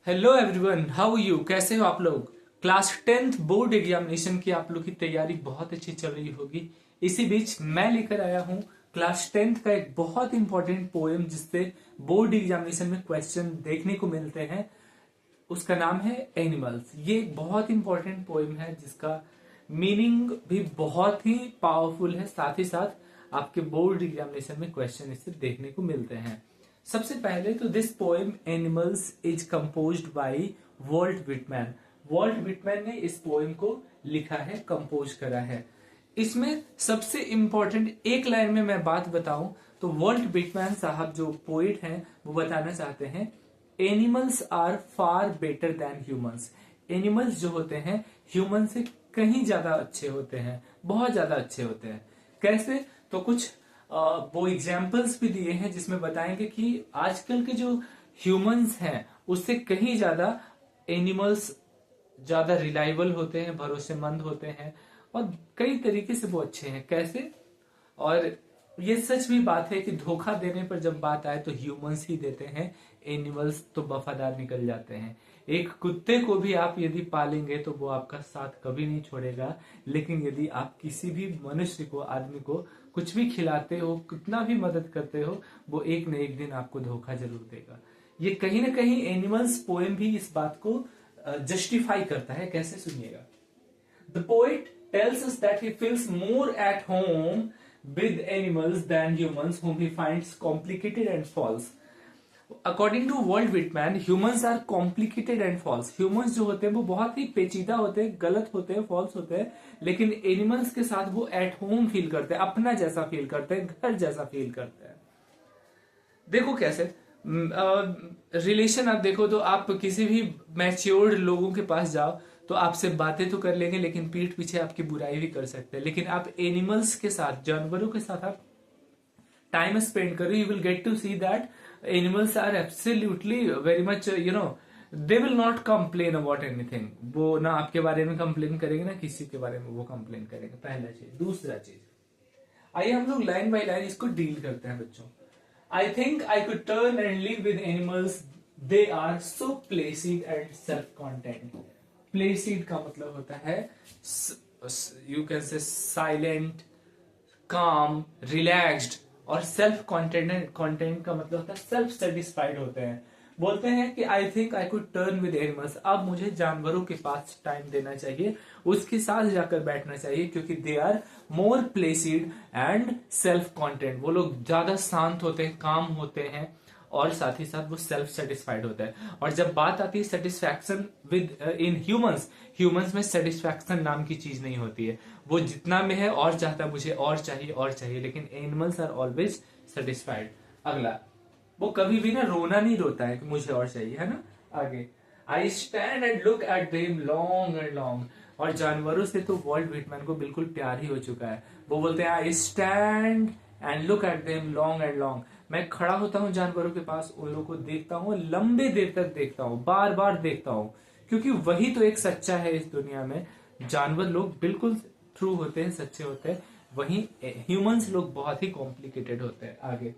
Hello everyone, how you? कैसे हो आप लोग? क्लास 10th बोर्ड एग्जामिनेशन की आप लोग की तैयारी बहुत अच्छी चल रही होगी। इसी बीच मैं लेकर आया हूँ क्लास 10th का एक बहुत इंपॉर्टेंट पोएम जिससे बोर्ड एग्जामिनेशन में क्वेश्चन देखने को मिलते हैं। उसका नाम है एनिमल्स। ये एक बहुत इंपॉर्टेंट पोएम है जिसका मीनिंग भी बहुत ही पावरफुल है। साथ ही साथ आपके बोर्ड एग्जामिनेशन में क्वेश्चन इससे देखने को मिलते हैं। सबसे पहले तो this poem animals is composed bye Walt Whitman. Walt Whitman ने इस पोएम को लिखा है, कंपोज करा है। इसमें सबसे इंपॉर्टेंट एक लाइन में मैं बात बताऊं तो वॉल्ट विटमैन साहब जो पोइट हैं वो बताना चाहते हैं animals are far better than humans. Animals जो होते हैं ह्यूमन से कहीं ज्यादा अच्छे होते हैं, बहुत ज्यादा अच्छे होते हैं। कैसे? तो कुछ वो एग्जाम्पल्स भी दिए हैं जिसमें बताएंगे कि आजकल के जो ह्यूमंस हैं उससे कहीं ज्यादा एनिमल्स ज्यादा रिलायबल होते हैं, भरोसेमंद होते हैं और कई तरीके से वो अच्छे हैं। कैसे? और ये सच भी बात है कि धोखा देने पर जब बात आए तो ह्यूमंस ही देते हैं, एनिमल्स तो वफादार निकल जाते हैं। एक कुत्ते को भी आप यदि पालेंगे तो वो आपका साथ कभी नहीं छोड़ेगा, लेकिन यदि आप किसी भी मनुष्य को, आदमी को कुछ भी खिलाते हो, कितना भी मदद करते हो, वो एक न एक दिन आपको धोखा जरूर देगा। ये कहीं ना कहीं एनिमल्स पोएम भी इस बात को जस्टिफाई करता है। कैसे? सुनिएगा। The poet tells us that he feels more at home with animals than humans, whom he finds complicated and false. According to Walt Whitman, humans are complicated and false. Humans जो होते हैं वो बहुत ही पेचीदा होते हैं, गलत होते हैं, फॉल्स होते हैं, लेकिन एनिमल्स के साथ वो एट होम फील करते हैं, अपना जैसा फील करते हैं, घर जैसा फील करते हैं। देखो कैसे रिलेशन आप देखो तो आप किसी भी मैच्योर्ड लोगों के पास जाओ तो आपसे बातें तो कर लेंगे लेकिन पीठ पीछे आपकी बुराई भी कर सकते हैं। लेकिन आप एनिमल्स के साथ, जानवरों के साथ आप टाइम स्पेंड करो, you will get to see that animals are absolutely very much they will not complain about anything. वो ना आपके बारे में कंप्लेन करेंगे ना किसी के बारे में वो कंप्लेन करेंगे। पहला चीज। दूसरा चीज, आइए हम लोग लाइन बाय लाइन इसको डील करते हैं बच्चों। I think I could turn and live with animals. They are so placid and self-content. Placid का मतलब होता है you can say silent, calm, relaxed, और self content का मतलब होता है self satisfied होते हैं। बोलते हैं कि I think I could turn with animals. अब मुझे जानवरों के पास टाइम देना चाहिए, उसके साथ जाकर बैठना चाहिए, क्योंकि they are more placid and self content. वो लोग ज्यादा शांत होते हैं, काम होते हैं और साथ ही साथ वो सेल्फ सेटिस्फाइड होता है। और जब बात आती है satisfaction with in humans, humans में सेटिस्फैक्शन नाम की चीज नहीं होती है। वो जितना में है और चाहता है, मुझे और चाहिए और चाहिए, लेकिन एनिमल्स आर ऑलवेज सेटिस्फाइड। अगला, वो कभी भी ना रोना नहीं रोता है कि मुझे और चाहिए, है ना। आगे, I stand and look at them long and long. और जानवरों से तो वॉल्ट व्हिटमैन को बिल्कुल प्यार ही हो चुका है। वो बोलते हैं I stand and look at them long and long. मैं खड़ा होता हूँ जानवरों के पास, उन लोगों को देखता हूँ, लंबे देर तक देखता हूँ, बार बार देखता हूँ, क्योंकि वही तो एक सच्चा है इस दुनिया में। जानवर लोग बिल्कुल ट्रू होते हैं, सच्चे होते हैं, वहीं ह्यूमंस लोग बहुत ही कॉम्प्लिकेटेड होते हैं। आगे,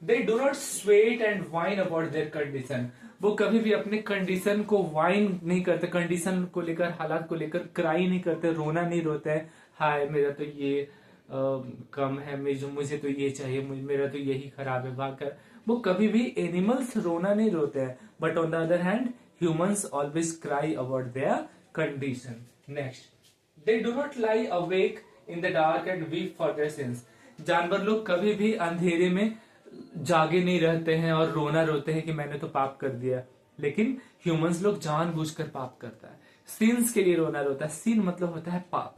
दे do not sweat and wine about their condition. वो कभी भी अपने कंडीशन को वाइन नहीं करते, कंडीशन को लेकर, हालात को लेकर क्राई नहीं करते, रोना नहीं रोते हैं, हाय मेरा तो ये कम है, मुझे तो ये चाहिए, मेरा तो यही खराब है, भागकर। वो कभी भी एनिमल्स रोना नहीं रोते हैं, but on the other hand humans always cry about their condition. Next, they do not lie awake in the dark and weep for their since. जानवर लोग कभी भी अंधेरे में जागे नहीं रहते हैं और रोना रोते हैं कि मैंने तो पाप कर दिया, लेकिन ह्यूमंस लोग जानबूझकर पाप करता है, सिंस के लिए रोना रोता है। सिन मतलब होता है पाप।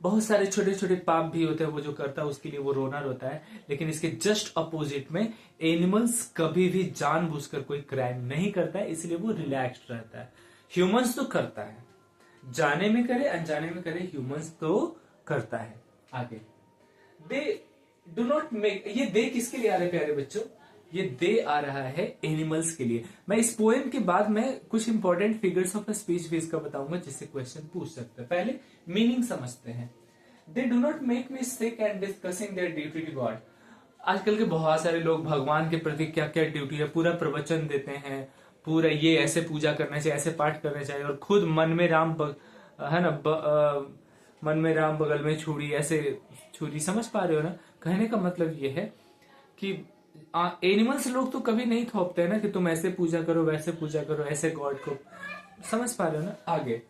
बहुत सारे छोटे छोटे पाप भी होते हैं वो जो करता है, उसके लिए वो रोना रोता है। लेकिन इसके जस्ट अपोजिट में एनिमल्स कभी भी जानबूझकर कोई क्राइम नहीं करता है, इसलिए वो रिलैक्स्ड रहता है। ह्यूमंस तो करता है, जाने में करे अनजाने में करे, ह्यूमंस तो करता है। आगे, दे डू नॉट मेक। ये दे किसके लिए आ रहे प्यारे बच्चों? ये दे आ रहा है एनिमल्स के लिए। मैं इस पोएम के बाद में कुछ इंपॉर्टेंट फिगर्स ऑफ स्पीच भी इसका बताऊंगा जिससे क्वेश्चन पूछ सकते हैं। पहले मीनिंग समझते हैं। They do not make me sick and discussing their duty to God. आजकल के बहुत सारे लोग भगवान के प्रति क्या क्या ड्यूटी है पूरा प्रवचन देते हैं, पूरा ये ऐसे पूजा करना चाहिए, ऐसे पाठ करना चाहिए, और खुद मन में राम है ना मन में राम बगल में छुरी, ऐसे छुरी, समझ पा रहे हो ना। कहने का मतलब ये है कि एनिमल्स लोग तो कभी नहीं थोपते हैं ना कि तुम ऐसे पूजा करो, वैसे पूजा करो, ऐसे गॉड को, समझ पा रहे हो ना। आगे,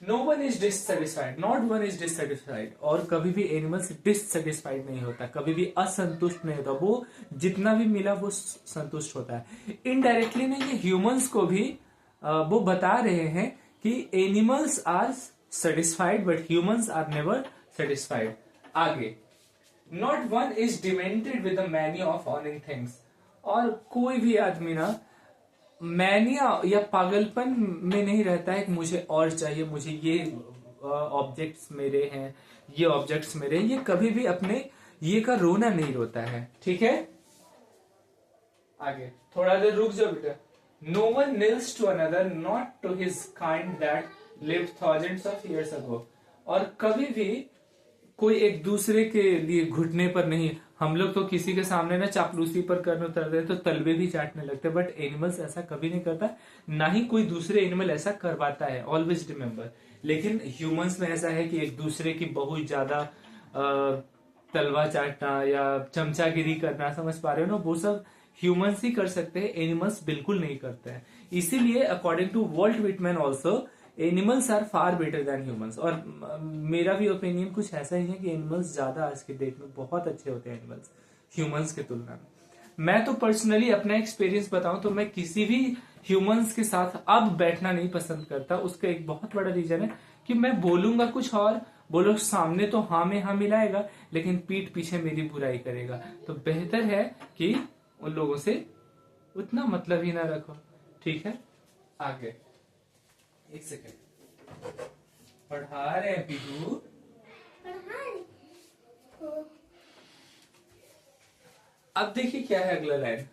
no one is dissatisfied, not one is dissatisfied, और कभी भी एनिमल्स डिससेटिस्फाइड नहीं होता, कभी भी असंतुष्ट नहीं होता, वो जितना भी मिला वो संतुष्ट होता है। इनडायरेक्टली ना ये ह्यूमंस को भी वो बता रहे हैं कि animals are satisfied but humans are never satisfied. आगे, not one is demented with the mania of earning things, और कोई भी आदमी ना मैनिया या पागलपन में नहीं रहता है कि मुझे और चाहिए, मुझे ये ऑब्जेक्ट्स मेरे हैं, ये ऑब्जेक्ट्स मेरे हैं, ये कभी भी अपने ये का रोना नहीं रोता है। ठीक है, आगे थोड़ा देर रुक जाओ बेटा। No one kneels to another not to his kind that lived thousands of years ago, और कभी भी कोई एक दूसरे के लिए घुटने पर नहीं। हम लोग तो किसी के सामने ना चापलूसी पर करने उतरते हैं तो तलवे भी चाटने लगते हैं, बट एनिमल्स ऐसा कभी नहीं करता, ना ही कोई दूसरे एनिमल ऐसा करवाता है, ऑलवेज रिमेम्बर। लेकिन ह्यूमंस में ऐसा है कि एक दूसरे की बहुत ज्यादा तलवा चाटना या चमचागिरी करना, समझ पा रहे हो ना, वो सब ह्यूमंस ही कर सकते हैं, एनिमल्स बिल्कुल नहीं करते हैं। इसीलिए according to Walt Whitman also animals are far better than humans, और मेरा भी ओपिनियन कुछ ऐसा ही है कि एनिमल्स ज्यादा आज के डेट में बहुत अच्छे होते हैं एनिमल्स ह्यूमंस के तुलना में। मैं तो पर्सनली अपना एक्सपीरियंस बताऊं तो मैं किसी भी ह्यूमंस के साथ अब बैठना नहीं पसंद करता। उसका एक बहुत बड़ा रीजन है कि मैं बोलूंगा कुछ और, वो लोग सामने तो हाँ में हाँ मिलाएगा, लेकिन पीठ पीछे मेरी बुराई करेगा। तो बेहतर है कि उन लोगों से उतना मतलब ही ना रखो। ठीक है, आगे एक सेकेंड, पढ़ा रहे हैं पीहू, अब देखिए क्या है अगला लाइन।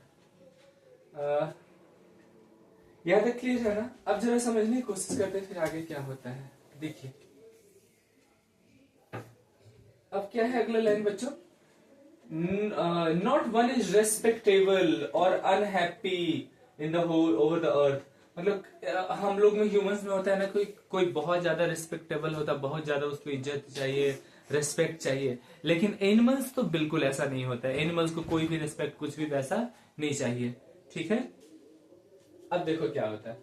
याद है, क्लियर है ना। अब जरा समझने की कोशिश करते हैं फिर आगे क्या होता है। देखिए अब क्या है अगला लाइन बच्चों। नॉट वन इज रेस्पेक्टेबल और unhappy in the whole over the earth, मतलब हम लोग में ह्यूमंस में होता है ना, कोई बहुत ज्यादा रिस्पेक्टेबल होता है, बहुत ज्यादा उसको इज्जत चाहिए, रिस्पेक्ट चाहिए, लेकिन एनिमल्स तो बिल्कुल ऐसा नहीं होता है। एनिमल्स को कोई भी रिस्पेक्ट कुछ भी वैसा नहीं चाहिए। ठीक है, अब देखो क्या होता है।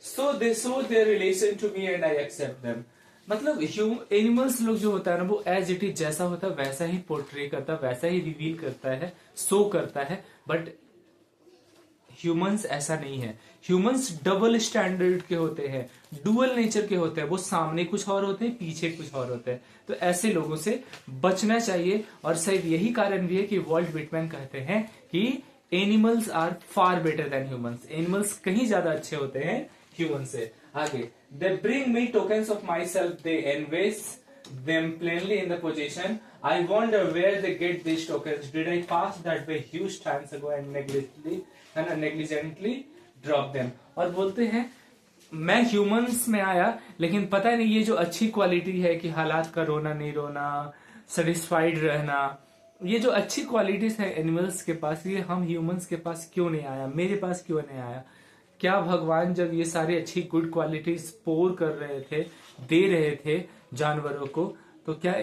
So they show their relation to me and I accept them, मतलब एनिमल्स लोग जो होता है ना, वो एज इट इज जैसा होता है वैसा ही पोर्ट्रे करता है, वैसा ही रिवील करता है, शो करता है, बट ह्यूमंस ऐसा नहीं है। ह्यूमंस डबल स्टैंडर्ड के होते हैं, डुअल नेचर के होते हैं, वो सामने कुछ और होते हैं, पीछे कुछ और होते हैं। तो ऐसे लोगों से बचना चाहिए, और शायद यही कारण भी है कि वॉल्ट विटमैन कहते हैं कि animals are far better than humans, animals कहीं ज्यादा अच्छे होते हैं ह्यूमन से। आगे, they bring me tokens of myself, they evince them plainly in the position. I wonder where they get these tokens. Did I pass that way huge times ago and negligently drop them? और बोलते हैं मैं humans में आया, लेकिन पता नहीं ये जो अच्छी क्वालिटी है कि हालात का रोना नहीं रोना, सेटिस्फाइड रहना, ये जो अच्छी क्वालिटीज है एनिमल्स के पास, ये हम ह्यूमंस के पास क्यों नहीं आया, मेरे पास क्यों नहीं आया? क्या भगवान जब ये सारी अच्छी गुड क्वालिटीज पोर कर रहे थे, दे रहे थे जानवरों को, तो क्या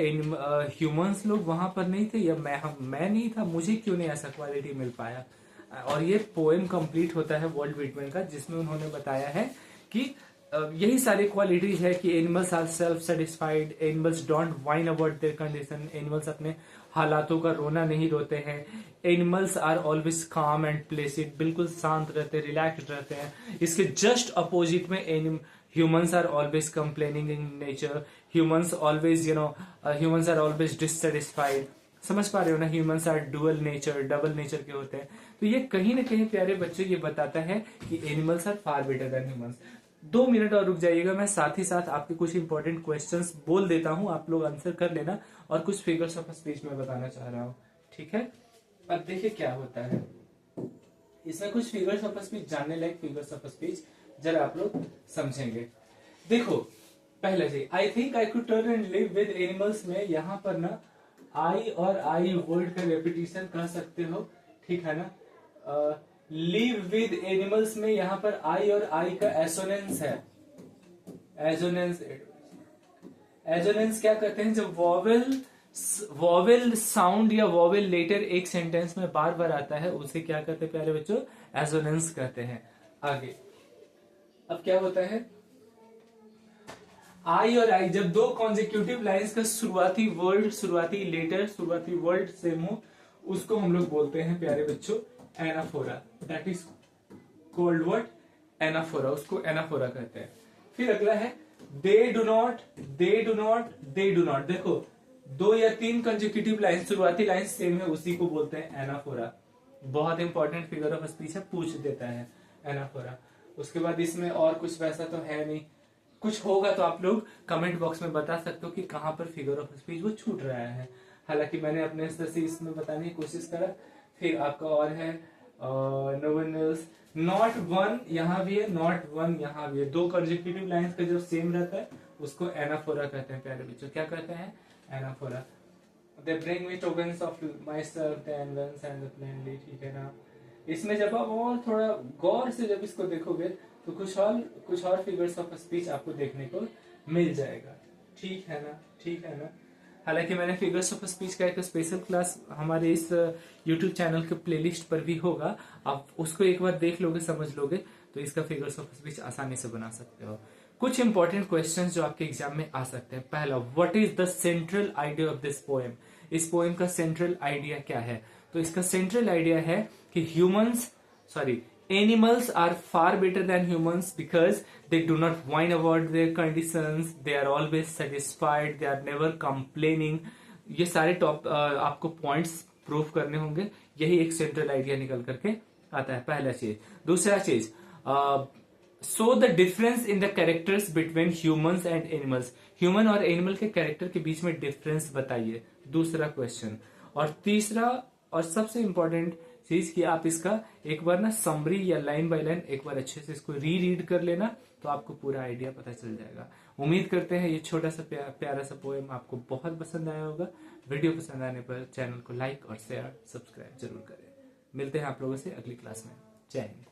ह्यूमंस लोग वहां पर नहीं थे, या मैं नहीं था? मुझे क्यों नहीं ऐसा क्वालिटी मिल पाया? और ये पोएम कंप्लीट होता है वॉल्ट विटमैन का, जिसमें उन्होंने बताया है कि यही सारी क्वालिटीज है कि animals are self satisfied, animals don't whine about their condition, animals अपने हालातों का रोना नहीं रोते हैं, animals are always calm and placid, बिल्कुल शांत रहते हैं, रिलैक्स्ड रहते हैं। इसके जस्ट अपोजिट में humans are always complaining in nature, humans always humans are always dissatisfied. समझ पा रहे हो ना, humans are dual nature, double nature के होते हैं। तो ये कहीं ना कहीं प्यारे बच्चों ये बताता है कि animals are far better than humans. 2 minute और रुक जाइएगा, मैं साथ ही साथ आपके कुछ इंपॉर्टेंट क्वेश्चंस बोल देता हूं, आप लोग आंसर कर लेना, और कुछ फिगर्स ऑफ स्पीच में बताना चाह रहा हूं। ठीक है, अब देखिए क्या होता है इसमें, कुछ फिगर्स ऑफ स्पीच, जानने लायक फिगर्स ऑफ स्पीच जरा आप लोग समझेंगे। देखो पहले से I think I could turn and live with animals में यहाँ पर ना आई और आई वर्ड का रेपिटेशन कर सकते हो, ठीक है ना। लिव विद एनिमल्स में यहाँ पर आई और आई का एसोनेंस है। एसोनेंस, एसोनेंस क्या कहते हैं, जब वॉवेल साउंड या वॉवेल लेटर एक सेंटेंस में बार बार आता है उसे क्या कहते हैं प्यारे बच्चों, एसोनेंस कहते हैं। आगे अब क्या होता है, आई और आई जब दो कॉन्जिक्यूटिव लाइंस का शुरुआती वर्ड सेम हो उसको हम लोग बोलते हैं प्यारे बच्चों anaphora. That is called what, anaphora, उसको एनाफोरा कहते हैं। फिर अगला है दे do not, they do not, they do not. देखो दो या तीन कंसेक्यूटिव लाइन, शुरुआती लाइन सेम है, उसी को बोलते हैं एनाफोरा। बहुत इंपॉर्टेंट फिगर ऑफ स्पीच है, पूछ देता है एनाफोरा। उसके बाद इसमें और कुछ वैसा तो है नहीं, कुछ होगा तो आप लोग कमेंट बॉक्स में बता सकते हो कि कहां पर फिगर ऑफ स्पीच वो छूट रहा है। हालांकि मैंने अपने स्तर से इसमें बताने की कोशिश करा। फिर आपका और है no one else, not one यहाँ भी है, नॉट वन यहाँ भी है। दो कंसेक्यूटिव लाइंस का जो सेम रहता है उसको एनाफोरा कहते हैं प्यारे बच्चों। क्या कहते हैं, anaphora. They bring me tokens of myself, the envens and the plainly, ठीक है ना। इसमें जब आप और थोड़ा गौर से जब इसको देखोगे तो कुछ और फिगर्स ऑफ स्पीच आपको देखने को मिल जाएगा। ठीक है ना, ठीक है ना। हालांकि मैंने फिगर्स ऑफ स्पीच का एक स्पेशल क्लास हमारे इस YouTube चैनल के प्लेलिस्ट पर भी होगा, आप उसको एक बार देख लोगे, समझ लोगे तो इसका फिगर्स ऑफ स्पीच आसानी से बना सकते हो। कुछ इंपॉर्टेंट क्वेश्चंस जो आपके एग्जाम में आ सकते हैं। पहला, what is the central idea of this poem. इस पोएम का सेंट्रल आइडिया क्या है, तो इसका सेंट्रल आइडिया है कि animals are far better than humans because they do not whine about their conditions, they are always satisfied, they are never complaining। ये सारे आपको पॉइंट्स प्रूफ करने होंगे, यही एक सेंट्रल आइडिया निकल करके आता है, पहला चीज। दूसरा चीज, so the difference in the characters between humans and animals. Human और एनिमल के कैरेक्टर के बीच में डिफरेंस बताइए, दूसरा क्वेश्चन। और तीसरा और सबसे इंपॉर्टेंट चीज कि आप इसका एक बार ना समरी या लाइन बाय लाइन एक बार अच्छे से इसको रीड कर लेना, तो आपको पूरा आइडिया पता चल जाएगा। उम्मीद करते हैं ये छोटा सा प्यारा सा पोएम आपको बहुत पसंद आया होगा। वीडियो पसंद आने पर चैनल को लाइक और शेयर सब्सक्राइब जरूर करें। मिलते हैं आप लोगों से अगली क्लास में। जय हिंद।